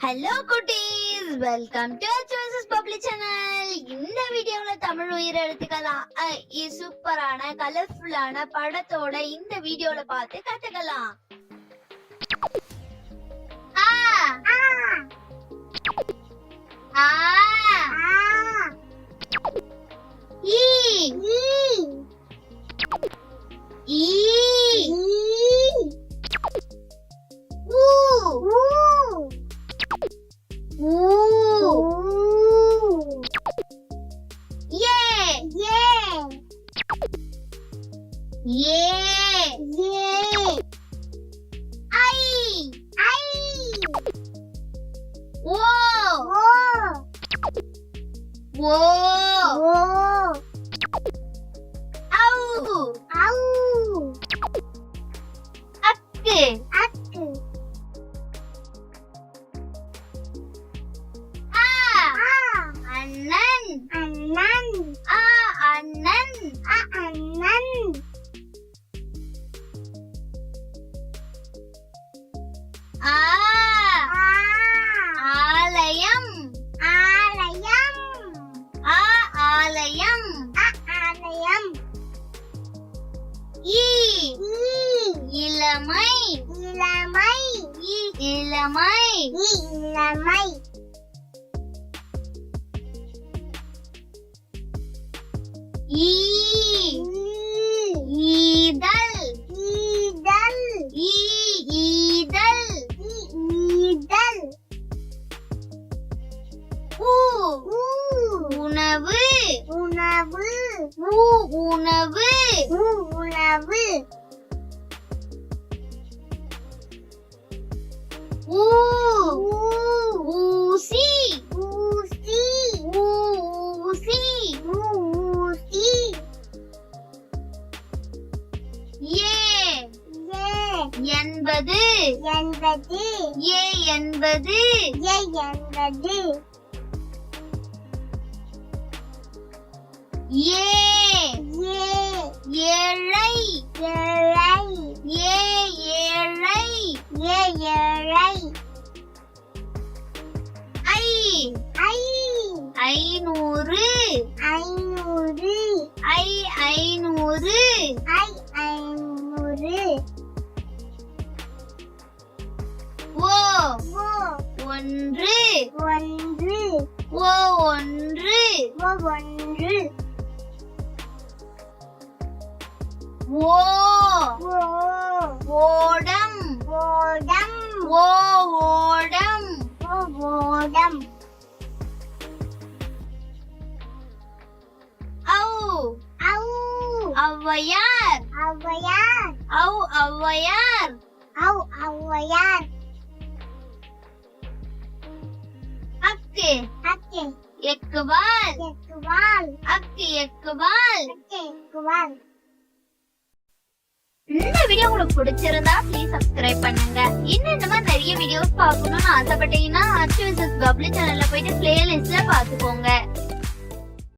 Hello குட்டீஸ், welcome to அச்வசஸ் public channel. இந்த வீடியோல தமிழ் உயிர் எழுத்துக்கலாம் சூப்பரான கலர்ஃபுல்லான படத்தோட இந்த வீடியோல பார்த்து கத்துக்கலாம். ஆ ஆ ஆ ஈ ஈ ஆலயம் ஆலயம் ஆலயம் ஆலயம் இளமை இளமை இளமை இளமை ஈதல் ஈதல் ஈதல் ஈதல் உணவு உணவு உணவு உணவு ஊசி ஊசி ஊசி ஊசி என்பது என்பது என்பது என்பது ஏழை ஏழை ஏழை ஏழை ஐநூறு ஐநூறு ஐநூறு ஐநூறு ஒன்று ஒன்று ஒன்று ஒன்று ஓடம் ஓடம் ஓடம் ஓடம் ஔவையார் ஔவையார் ஔவையார் ஔவையார் அக்கு அக்கு எக்குவால் எக்குவால் அக்கு எக்குவால் எக்குவால். இந்த வீடியோ உங்களுக்கு பிடிச்சிருந்தா ப்ளீஸ் சப்ஸ்கிரைப் பண்ணுங்க. இன்னும் இந்த மாதிரி நிறைய வீடியோஸ் பார்க்கணும்னு ஆசைப்பட்டீங்கன்னா அச்வசஸ் பப்ளிக் சேனல்ல போயிட்டு பிளேலிஸ்ட்ல பாத்துக்கோங்க.